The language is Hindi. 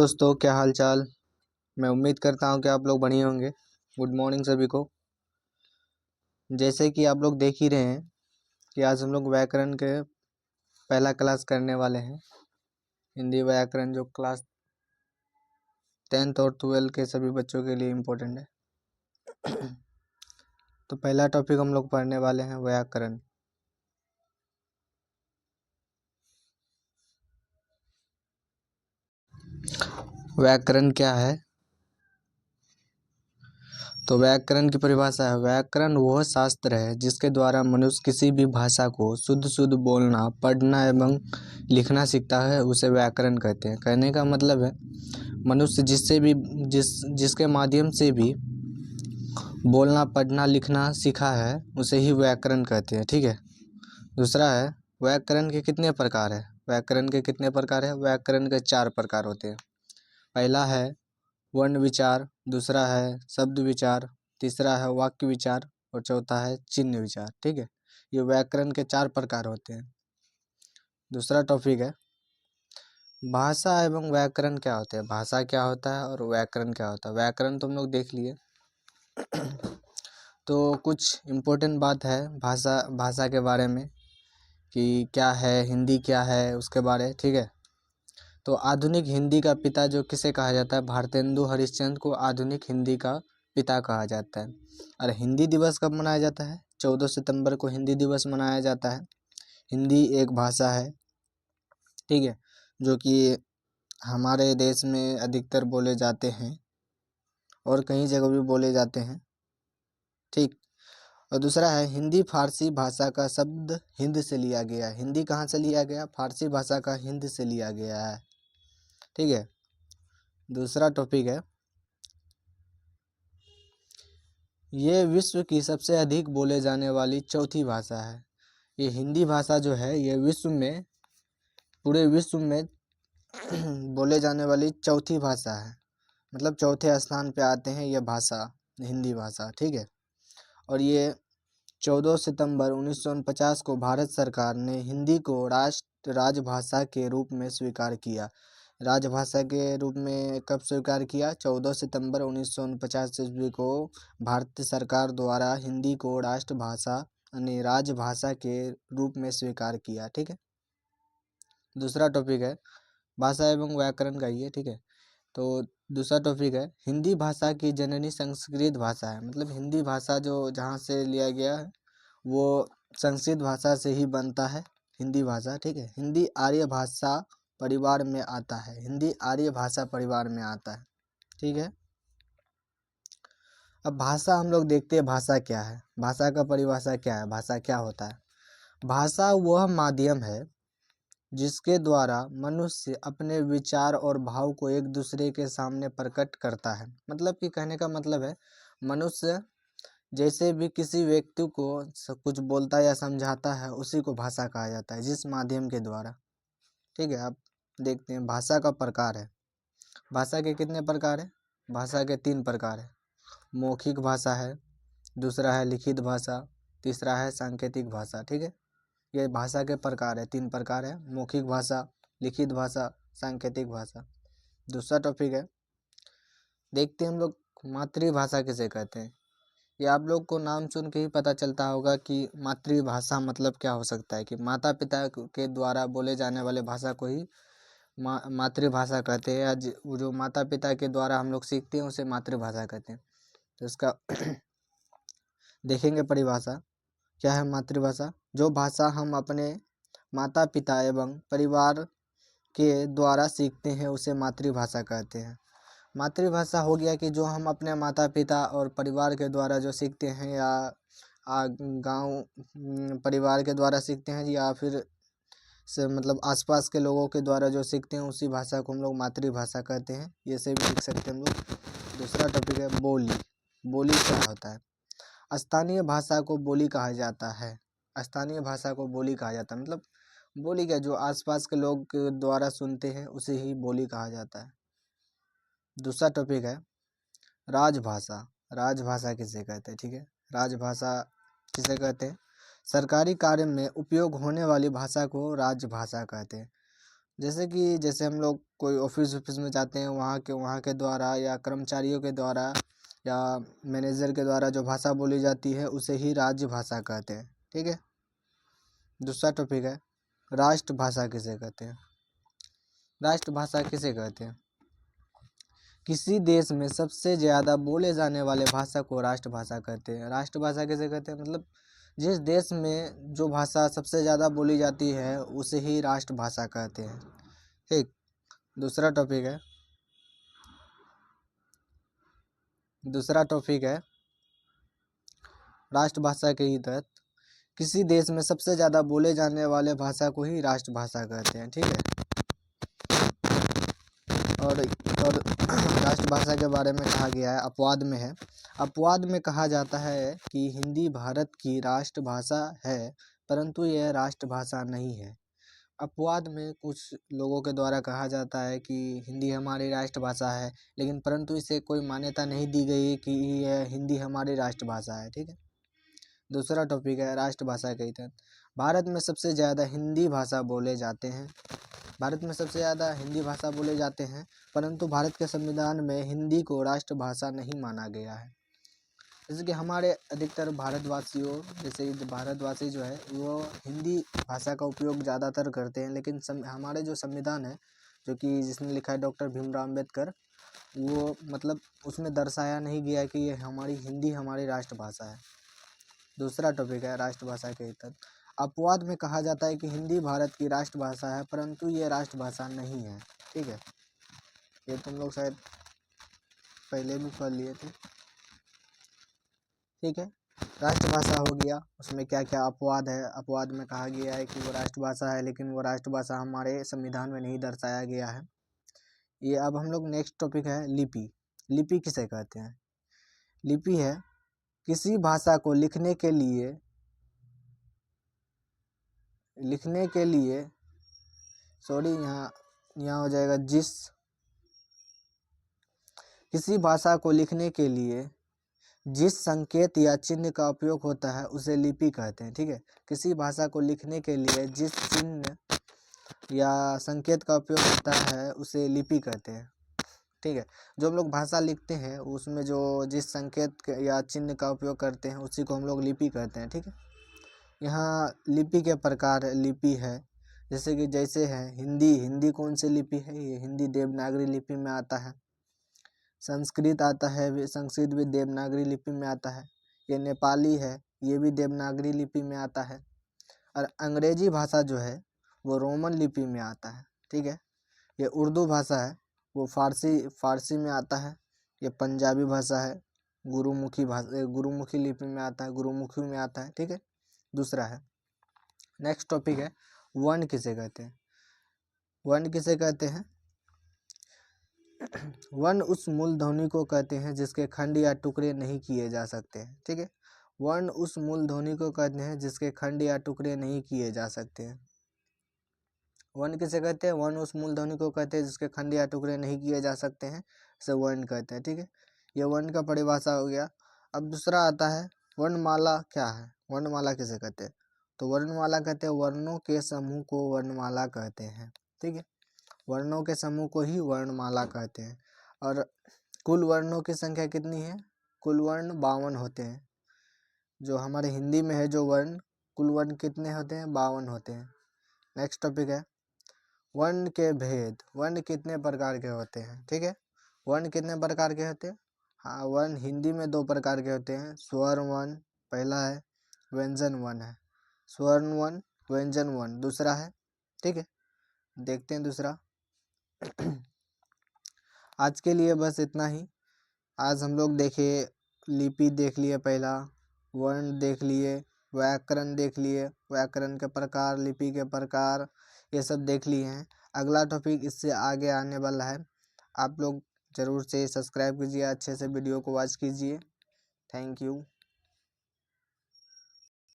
दोस्तों, क्या हाल चाल। मैं उम्मीद करता हूँ कि आप लोग बढ़िया होंगे। गुड मॉर्निंग सभी को। जैसे कि आप लोग देख ही रहे हैं कि आज हम लोग व्याकरण के पहला क्लास करने वाले हैं। हिंदी व्याकरण जो क्लास 10th और 12 के सभी बच्चों के लिए इम्पोर्टेंट है। तो पहला टॉपिक हम लोग पढ़ने वाले हैं व्याकरण। व्याकरण क्या है? तो व्याकरण की परिभाषा है, व्याकरण वह शास्त्र है जिसके द्वारा मनुष्य किसी भी भाषा को शुद्ध शुद्ध बोलना, पढ़ना एवं लिखना सीखता है, उसे व्याकरण कहते हैं। कहने का मतलब है मनुष्य जिसके माध्यम से भी बोलना, पढ़ना, लिखना सीखा है उसे ही व्याकरण कहते हैं। ठीक है। दूसरा है, व्याकरण के कितने प्रकार है? व्याकरण के कितने प्रकार है? व्याकरण के 4 प्रकार होते हैं। पहला है वर्ण विचार, दूसरा है शब्द विचार, तीसरा है वाक्य विचार और चौथा है चिन्ह विचार। ठीक है। ये व्याकरण के 4 प्रकार होते हैं। दूसरा टॉपिक है भाषा एवं व्याकरण क्या होते हैं। भाषा क्या होता है और व्याकरण क्या होता है। व्याकरण तुम लोग देख लिए। तो कुछ इम्पोर्टेंट बात है भाषा के बारे में कि क्या है, हिंदी क्या है, उसके बारे। ठीक है। तो आधुनिक हिंदी का पिता जो किसे कहा जाता है? भारतेंदु हरिश्चंद्र को आधुनिक हिंदी का पिता कहा जाता है। और हिंदी दिवस कब मनाया जाता है? 14 सितंबर को हिंदी दिवस मनाया जाता है। हिंदी एक भाषा है, ठीक है, जो कि हमारे देश में अधिकतर बोले जाते हैं और कई जगह भी बोले जाते हैं। ठीक। और दूसरा है हिंदी फारसी भाषा का शब्द हिंद से लिया गया है। हिंदी कहाँ से लिया गया? फारसी भाषा का हिंद से लिया गया है। ठीक है। दूसरा टॉपिक है ये विश्व की सबसे अधिक बोले जाने वाली चौथी भाषा है। ये हिंदी भाषा जो है ये पूरे विश्व में बोले जाने वाली चौथी भाषा है। मतलब चौथे स्थान पे आते हैं ये भाषा, हिंदी भाषा। ठीक है। और ये 14 सितंबर 1949 को भारत सरकार ने हिंदी को राजभाषा के रूप में स्वीकार किया। राजभाषा के रूप में कब स्वीकार किया? 14 सितंबर 1949 ईस्वी को भारत सरकार द्वारा हिंदी को राष्ट्रभाषा यानी राजभाषा के रूप में स्वीकार किया। ठीक है। दूसरा टॉपिक है भाषा एवं व्याकरण का ये। ठीक है। तो दूसरा टॉपिक है हिंदी भाषा की जननी संस्कृत भाषा है। मतलब हिंदी भाषा जो जहाँ से लिया गया है वो संस्कृत भाषा से ही बनता है हिंदी भाषा। ठीक है। हिंदी आर्य भाषा परिवार में आता है। हिंदी आर्य भाषा परिवार में आता है। ठीक है। अब भाषा हम लोग देखते हैं भाषा क्या है। भाषा का परिभाषा क्या है? भाषा क्या होता है? भाषा वह माध्यम है जिसके द्वारा मनुष्य अपने विचार और भाव को एक दूसरे के सामने प्रकट करता है। मतलब कि कहने का मतलब है मनुष्य जैसे भी किसी व्यक्ति को कुछ बोलता है या समझाता है उसी को भाषा कहा जाता है, जिस माध्यम के द्वारा। ठीक है। आप देखते हैं भाषा का प्रकार है। भाषा के कितने प्रकार है? भाषा के 3 प्रकार है। मौखिक भाषा है, दूसरा है लिखित भाषा, तीसरा है सांकेतिक भाषा। ठीक है। ये भाषा के प्रकार है, 3 प्रकार है। मौखिक भाषा, लिखित भाषा, सांकेतिक भाषा। दूसरा टॉपिक है देखते हैं हम लोग मातृभाषा किसे कहते हैं। ये आप लोग को नाम सुन के ही पता चलता होगा कि मातृभाषा मतलब क्या हो सकता है, कि माता पिता के द्वारा बोले जाने वाले भाषा को ही मातृभाषा कहते हैं, या वो जो माता पिता के द्वारा हम लोग सीखते हैं उसे मातृभाषा कहते हैं। तो इसका देखेंगे परिभाषा क्या है। मातृभाषा जो भाषा हम अपने माता पिता एवं परिवार के द्वारा सीखते हैं उसे मातृभाषा कहते हैं। मातृभाषा हो गया कि जो हम अपने माता पिता और परिवार के द्वारा जो सीखते हैं, या गांव परिवार के द्वारा सीखते हैं, या फिर से मतलब आसपास के लोगों के द्वारा जो सीखते हैं उसी भाषा को हम लोग मातृभाषा कहते हैं। ये से भी सीख सकते हैं हम लोग। दूसरा टॉपिक है बोली। बोली क्या होता है? स्थानीय भाषा को बोली कहा जाता है। स्थानीय भाषा को बोली कहा जाता है। मतलब बोली क्या? जो आसपास के लोग के द्वारा सुनते हैं उसे ही बोली कहा जाता है। दूसरा टॉपिक है राजभाषा। राजभाषा किसे कहते हैं? ठीक है। राजभाषा किसे कहते हैं? सरकारी कार्य में उपयोग होने वाली भाषा को राजभाषा कहते हैं। जैसे हम लोग कोई ऑफिस में जाते हैं, वहाँ के द्वारा या कर्मचारियों के द्वारा या मैनेजर के द्वारा जो भाषा बोली जाती है उसे ही राज्य भाषा कहते हैं। ठीक है। दूसरा टॉपिक है राष्ट्रभाषा किसे कहते हैं। राष्ट्रभाषा किसे कहते हैं? किसी देश में सबसे ज़्यादा बोले जाने वाले भाषा को राष्ट्रभाषा कहते हैं। राष्ट्रभाषा किसे कहते हैं? मतलब जिस देश में जो भाषा सबसे ज़्यादा बोली जाती है उसे ही राष्ट्रभाषा कहते हैं। ठीक। दूसरा टॉपिक है राष्ट्रभाषा के ही तहत किसी देश में सबसे ज़्यादा बोले जाने वाले भाषा को ही राष्ट्रभाषा कहते हैं। ठीक है। और राष्ट्रभाषा के बारे में कहा गया है, अपवाद में है। अपवाद में कहा जाता है कि हिंदी भारत की राष्ट्रभाषा है परंतु यह राष्ट्रभाषा नहीं है। अपवाद में कुछ लोगों के द्वारा कहा जाता है कि हिंदी हमारी राष्ट्रभाषा है, लेकिन परंतु इसे कोई मान्यता नहीं दी गई कि यह हिंदी हमारी राष्ट्रभाषा है। ठीक है। दूसरा टॉपिक है राष्ट्रभाषा के तहत भारत में सबसे ज़्यादा हिंदी भाषा बोले जाते हैं। भारत में सबसे ज़्यादा हिंदी भाषा बोले जाते हैं परंतु भारत के संविधान में हिंदी को राष्ट्रभाषा नहीं माना गया है। जैसे कि हमारे अधिकतर भारतवासी जो है वो हिंदी भाषा का उपयोग ज़्यादातर करते हैं, लेकिन हमारे जो संविधान है जो कि जिसने लिखा है डॉक्टर भीमराव अम्बेडकर, वो मतलब उसमें दर्शाया नहीं गया कि ये हिंदी हमारी राष्ट्रभाषा है। दूसरा टॉपिक है राष्ट्रभाषा के तहत अपवाद में कहा जाता है कि हिंदी भारत की राष्ट्रभाषा है परंतु ये राष्ट्रभाषा नहीं है। ठीक है। ये तुम लोग शायद पहले भी पढ़ लिए थे। ठीक है। राष्ट्रभाषा हो गया, उसमें क्या क्या अपवाद है। अपवाद में कहा गया है कि वो राष्ट्रभाषा है लेकिन वो राष्ट्रभाषा हमारे संविधान में नहीं दर्शाया गया है। ये अब हम लोग नेक्स्ट टॉपिक है लिपि। लिपि किसे कहते हैं? लिपि है किसी भाषा को लिखने के लिए सॉरी यहाँ हो जाएगा किसी भाषा को लिखने के लिए जिस संकेत या चिन्ह का उपयोग होता है उसे लिपि कहते हैं। ठीक है। किसी भाषा को लिखने के लिए जिस चिन्ह या संकेत का उपयोग होता है उसे लिपि कहते हैं। ठीक है। जो हम लोग भाषा लिखते हैं उसमें जो जिस संकेत या चिन्ह का उपयोग करते हैं उसी को हम लोग लिपि कहते हैं। ठीक है। यहाँ लिपि के प्रकार लिपि है, जैसे है हिंदी कौन सी लिपि है? ये हिंदी देवनागरी लिपि में आता है। संस्कृत आता है, संस्कृत भी देवनागरी लिपि में आता है। ये नेपाली है, ये भी देवनागरी लिपि में आता है। और अंग्रेजी भाषा जो है वो रोमन लिपि में आता है। ठीक है। ये उर्दू भाषा है वो फारसी में आता है। ये पंजाबी भाषा है, गुरुमुखी लिपि में आता है, गुरुमुखी में आता है। ठीक है। दूसरा है नेक्स्ट टॉपिक है वर्ण किसे कहते हैं? वर्ण किसे कहते हैं? वर्ण उस मूल ध्वनि को कहते हैं जिसके खंड या टुकड़े नहीं किए जा सकते हैं। ठीक है। वर्ण उस मूल ध्वनि को कहते हैं जिसके खंड या टुकड़े नहीं किए जा सकते हैं। वर्ण किसे कहते हैं? वर्ण उस मूल ध्वनि को कहते हैं जिसके खंड या टुकड़े नहीं किए जा सकते हैं, इसे वर्ण कहते हैं। ठीक है। यह वर्ण का परिभाषा हो गया। अब दूसरा आता है वर्णमाला क्या है? वर्णमाला किसे कहते हैं? तो वर्णमाला कहते हैं वर्णों के समूह को वर्णमाला कहते हैं। ठीक है। वर्णों के समूह को ही वर्णमाला कहते हैं। और कुल वर्णों की संख्या कितनी है? कुल वर्ण 52 होते हैं। जो हमारे हिंदी में है जो वर्ण, कुल वर्ण कितने होते हैं? 52 होते हैं। नेक्स्ट टॉपिक है वर्ण के भेद। वर्ण कितने प्रकार के होते हैं? ठीक है। वर्ण कितने प्रकार के होते हैं? हाँ, वर्ण हिंदी में 2 प्रकार के होते हैं। स्वर्ण वर्ण पहला है, व्यंजन वर्ण है। स्वर्ण वर्ण, व्यंजन वर्ण दूसरा है। ठीक है। देखते हैं दूसरा। आज के लिए बस इतना ही। आज हम लोग देखे लिपि देख लिए, पहला वर्ण देख लिए, व्याकरण देख लिए, व्याकरण के प्रकार, लिपि के प्रकार, ये सब देख लिए हैं। अगला टॉपिक इससे आगे आने वाला है। आप लोग ज़रूर से सब्सक्राइब कीजिए, अच्छे से वीडियो को वॉच कीजिए। Thank you.